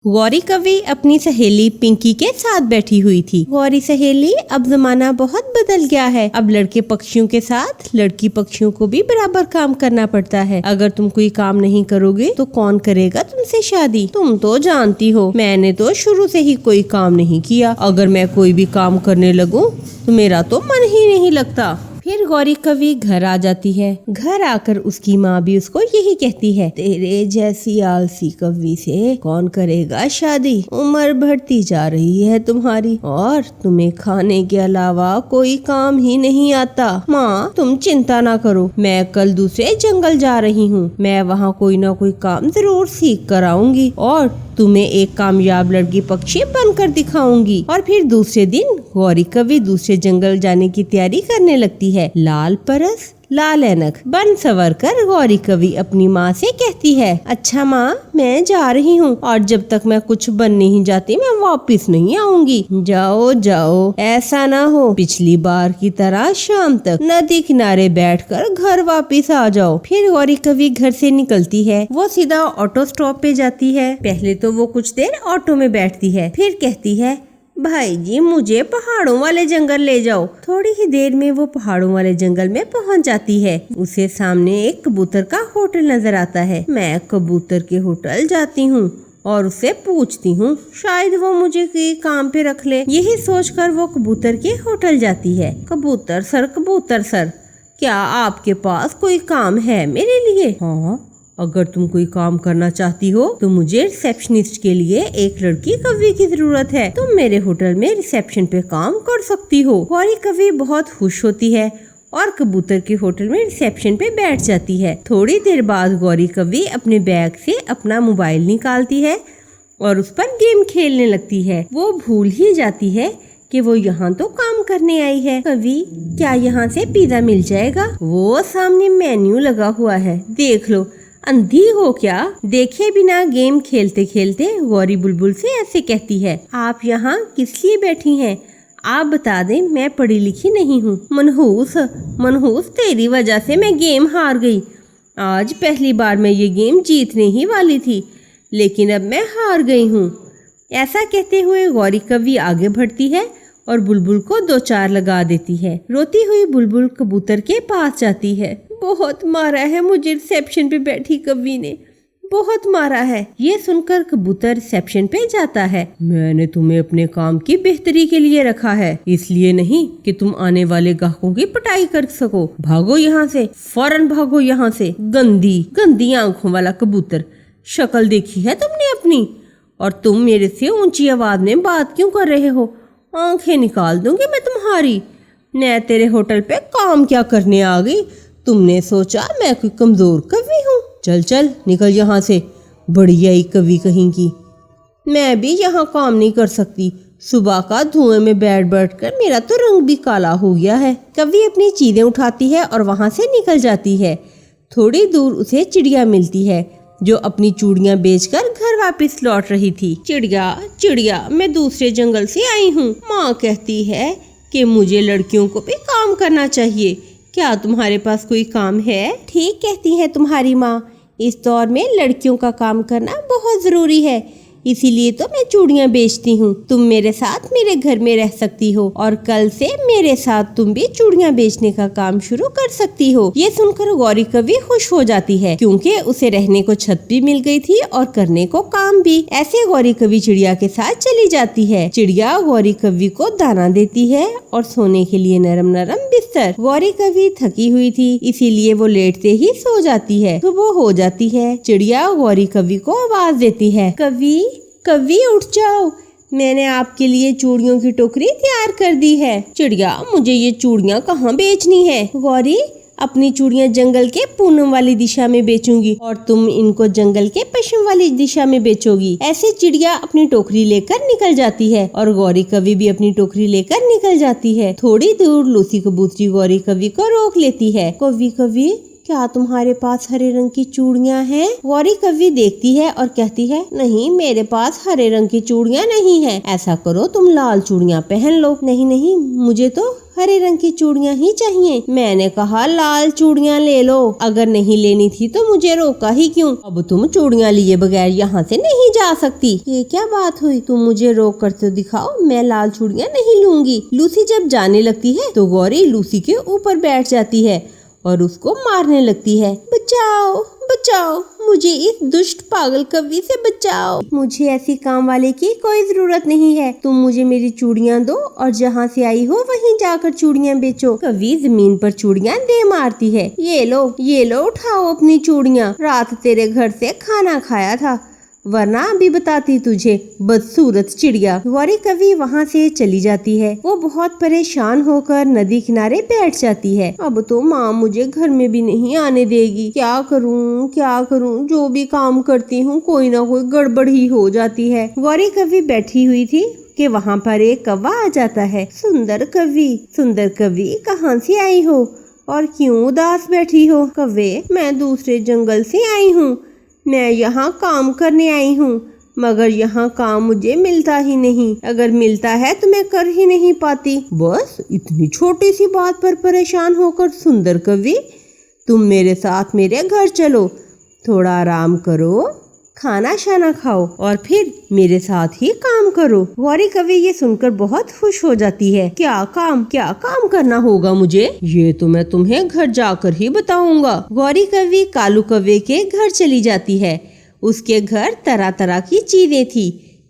गौरी कवि अपनी सहेली पिंकी के साथ बैठी हुई थी। गौरी सहेली, अब जमाना बहुत बदल गया है। अब लड़के पक्षियों के साथ लड़की पक्षियों को भी बराबर काम करना पड़ता है। अगर तुम कोई काम नहीं करोगे तो कौन करेगा तुमसे शादी? तुम तो जानती हो, मैंने तो शुरू से ही कोई काम नहीं किया। अगर मैं कोई भी काम करने लगूं तो मेरा तो मन ही नहीं लगता। फिर गौरी कवि घर आ जाती है। घर आकर उसकी माँ भी उसको यही कहती है, तेरे जैसी आलसी कवि से कौन करेगा शादी? उम्र बढ़ती जा रही है तुम्हारी और तुम्हें खाने के अलावा कोई काम ही नहीं आता। माँ, तुम चिंता ना करो, मैं कल दूसरे जंगल जा रही हूँ। मैं वहाँ कोई ना कोई काम जरूर सीख कर आऊंगी और तुम्हें एक कामयाब लड़की पक्षी बनकर दिखाऊंगी। और फिर दूसरे दिन गौरी कवि दूसरे जंगल जाने की तैयारी करने लगती है। लाल परस लाल ऐनक बन सवर कर गौरी कवि अपनी माँ से कहती है, अच्छा माँ, मैं जा रही हूँ और जब तक मैं कुछ बन नहीं जाती मैं वापस नहीं आऊंगी। जाओ जाओ, ऐसा ना हो पिछली बार की तरह शाम तक नदी किनारे बैठकर घर वापस आ जाओ। फिर गौरी कवि घर से निकलती है। वो सीधा ऑटो स्टॉप पे जाती है। पहले तो वो कुछ देर ऑटो में बैठती है, फिर कहती है, भाई जी, मुझे पहाड़ों वाले जंगल ले जाओ। थोड़ी ही देर में वो पहाड़ों वाले जंगल में पहुंच जाती है। उसे सामने एक कबूतर का होटल नजर आता है। मैं कबूतर के होटल जाती हूँ और उससे पूछती हूँ, शायद वो मुझे काम पे रख ले। यही सोचकर वो कबूतर के होटल जाती है। कबूतर सर, क्या आपके पास कोई काम है मेरे लिए? हाँ, अगर तुम कोई काम करना चाहती हो तो मुझे रिसेप्शनिस्ट के लिए एक लड़की कवि की जरूरत है। तुम मेरे होटल में रिसेप्शन पे काम कर सकती हो। गौरी कवि बहुत खुश होती है और कबूतर के होटल में रिसेप्शन पे बैठ जाती है। थोड़ी देर बाद गौरी कवि अपने बैग से अपना मोबाइल निकालती है और उस पर गेम खेलने लगती है। वो भूल ही जाती है कि वो यहाँ तो काम करने आई है। कवि, क्या यहाँ से पिज्जा मिल जाएगा? वो सामने मेन्यू लगा हुआ है, देख लो। अंधी हो क्या? देखे बिना गेम खेलते खेलते गौरी बुलबुल से ऐसे कहती है, आप यहाँ किस लिए बैठी हैं? आप बता दें, मैं पढ़ी लिखी नहीं हूँ। मनहूस, तेरी वजह से मैं गेम हार गई। आज पहली बार मैं ये गेम जीतने ही वाली थी, लेकिन अब मैं हार गई हूँ। ऐसा कहते हुए गौरी कवि आगे बढ़ती है और बुलबुल को 2-4 लगा देती है। रोती हुई बुलबुल कबूतर के पास जाती है। बहुत मारा है मुझे रिसेप्शन पे बैठी कवि ने, बहुत मारा है। ये सुनकर कबूतर रिसेप्शन पे जाता है। मैंने तुम्हें अपने काम की बेहतरी के लिए रखा है, इसलिए नहीं कि तुम आने वाले ग्राहकों की पिटाई कर सको। भागो यहाँ से, फौरन भागो यहाँ से। गंदी आंखों वाला कबूतर, शक्ल देखी है तुमने अपनी? और तुम मेरे से ऊंची आवाज में बात क्यों कर रहे हो? आंखें निकाल दूंगी मैं तुम्हारी। मैं तेरे होटल पे काम क्या करने आ गई? तुमने सोचा मैं कोई कमजोर कवि हूँ? चल निकल यहाँ से, बढ़िया ही कवि कहीं की। मैं भी यहाँ काम नहीं कर सकती। सुबह का धुएं में बैठ कर मेरा तो रंग भी काला हो गया है। कवि अपनी चीजें उठाती है और वहां से निकल जाती है। थोड़ी दूर उसे चिड़िया मिलती है जो अपनी चूड़ियां बेचकर घर वापस लौट रही थी। चिड़िया, मैं दूसरे जंगल से आई हूँ। माँ कहती है कि मुझे लड़कियों को भी काम करना चाहिए। क्या तुम्हारे पास कोई काम है? ठीक कहती है तुम्हारी माँ, इस दौर में लड़कियों का काम करना बहुत जरूरी है, इसीलिए तो मैं चूड़ियां बेचती हूँ। तुम मेरे साथ मेरे घर में रह सकती हो और कल से मेरे साथ तुम भी चूड़ियां बेचने का काम शुरू कर सकती हो। ये सुनकर गौरी कवि खुश हो जाती है, क्योंकि उसे रहने को छत भी मिल गई थी और करने को काम भी। ऐसे गौरी कवि चिड़िया के साथ चली जाती है। चिड़िया गौरी कवि को दाना देती है और सोने के लिए नरम नरम बिस्तर। गौरी कवि थकी हुई थी, इसीलिए वो लेटते ही सो जाती है। सुबह हो जाती है। चिड़िया गौरी कवि को आवाज देती है, कवि उठ जाओ, मैंने आपके लिए चूड़ियों की टोकरी तैयार कर दी है। चिड़िया, मुझे ये चूड़ियाँ कहाँ बेचनी है? गौरी, अपनी चूड़ियाँ जंगल के पूनम वाली दिशा में बेचूंगी और तुम इनको जंगल के पश्चिम वाली दिशा में बेचोगी। ऐसे चिड़िया अपनी टोकरी लेकर निकल जाती है और गौरी कवि भी अपनी टोकरी लेकर निकल जाती है। थोड़ी दूर लूसी कबूतरी गौरी कवि को रोक लेती है। कवि, क्या तुम्हारे पास हरे रंग की चूड़ियाँ हैं? गौरी कवि देखती है और कहती है, नहीं, मेरे पास हरे रंग की चूड़ियाँ नहीं हैं। ऐसा करो, तुम लाल चूड़ियाँ पहन लो। नहीं, मुझे तो हरे रंग की चूड़ियाँ ही चाहिए। मैंने कहा लाल चूड़ियाँ ले लो, अगर नहीं लेनी थी तो मुझे रोका ही क्यों? अब तुम चूड़ियाँ लिए बगैर यहाँ से नहीं जा सकती। ये क्या बात हुई? तुम मुझे रोक कर तो दिखाओ, मैं लाल चूड़ियाँ नहीं लूंगी। लूसी जब जाने लगती है तो गौरी लूसी के ऊपर बैठ जाती है और उसको मारने लगती है। बचाओ बचाओ, मुझे इस दुष्ट पागल कवि से बचाओ। मुझे ऐसी काम वाले की कोई जरूरत नहीं है। तुम मुझे मेरी चूड़ियाँ दो और जहाँ से आई हो वहीं जाकर चूड़ियाँ बेचो। कवि जमीन पर चूड़ियाँ दे मारती है। ये लो उठाओ अपनी चूड़ियाँ। रात तेरे घर से खाना खाया था, वरना अभी बताती तुझे, बदसूरत चिड़िया। गौरी कवि वहाँ से चली जाती है। वो बहुत परेशान होकर नदी किनारे बैठ जाती है। अब तो माँ मुझे घर में भी नहीं आने देगी। क्या करूँ? जो भी काम करती हूँ कोई ना कोई गड़बड़ ही हो जाती है। गौरी कवि बैठी हुई थी कि वहाँ पर एक कौवा आ जाता है। सुंदर कवि कहाँ से आई हो और क्यों उदास बैठी हो? कव्वे, मैं दूसरे जंगल से आई हूँ। मैं यहाँ काम करने आई हूँ, मगर यहाँ काम मुझे मिलता ही नहीं। अगर मिलता है तो मैं कर ही नहीं पाती। बस इतनी छोटी सी बात पर परेशान होकर सुंदर कवि, तुम मेरे साथ मेरे घर चलो, थोड़ा आराम करो, खाना शाना खाओ और फिर मेरे साथ ही काम करो। गौरी कवि ये सुनकर बहुत खुश हो जाती है। क्या काम करना होगा मुझे? ये तो मैं तुम्हें घर जाकर ही बताऊंगा। गौरी कवि कालू कव्वे के घर चली जाती है। उसके घर तरह तरह की चीजें थी।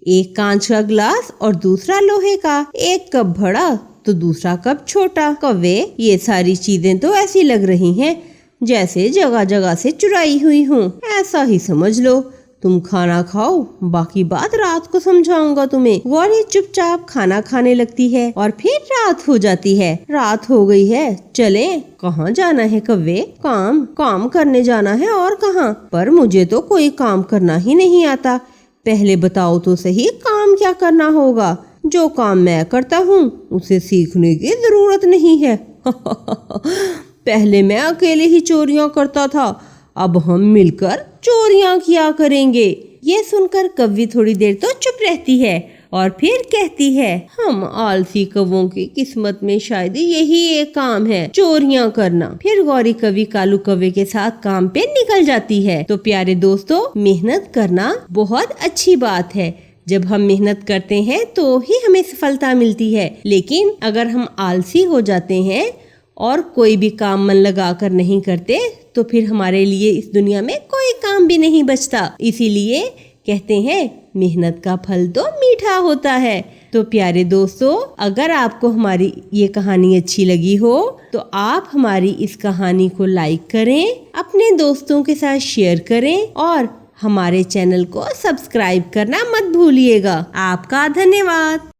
एक कांच का गिलास और दूसरा लोहे का। एक कप बड़ा तो दूसरा कप छोटा। कव्वे, ये सारी चीजें तो ऐसी लग रही हैं जैसे जगह जगह से चुराई हुई हूँ। ऐसा ही समझ लो। तुम खाना खाओ, बाकी बात रात को समझाऊंगा तुम्हें। गौरी चुपचाप खाना खाने लगती है और फिर रात हो जाती है। रात हो गई है, चले। कहाँ जाना है कव्वे? काम करने जाना है, और कहाँ? पर मुझे तो कोई काम करना ही नहीं आता। पहले बताओ तो सही, काम क्या करना होगा? जो काम मैं करता हूँ उसे सीखने की जरूरत नहीं है। पहले मैं अकेले ही चोरियां करता था, अब हम मिलकर चोरियां किया करेंगे। ये सुनकर कव्वी थोड़ी देर तो चुप रहती है और फिर कहती है, हम आलसी कौवों की किस्मत में शायद यही एक काम है, चोरियां करना। फिर गौरी कवि कालू कव्वे के साथ काम पे निकल जाती है। तो प्यारे दोस्तों, मेहनत करना बहुत अच्छी बात है। जब हम मेहनत करते हैं तो ही हमें सफलता मिलती है। लेकिन अगर हम आलसी हो जाते हैं और कोई भी काम मन लगा कर नहीं करते तो फिर हमारे लिए इस दुनिया में कोई काम भी नहीं बचता। इसीलिए कहते हैं, मेहनत का फल तो मीठा होता है। तो प्यारे दोस्तों, अगर आपको हमारी ये कहानी अच्छी लगी हो तो आप हमारी इस कहानी को लाइक करें, अपने दोस्तों के साथ शेयर करें और हमारे चैनल को सब्सक्राइब करना मत भूलिएगा। आपका धन्यवाद।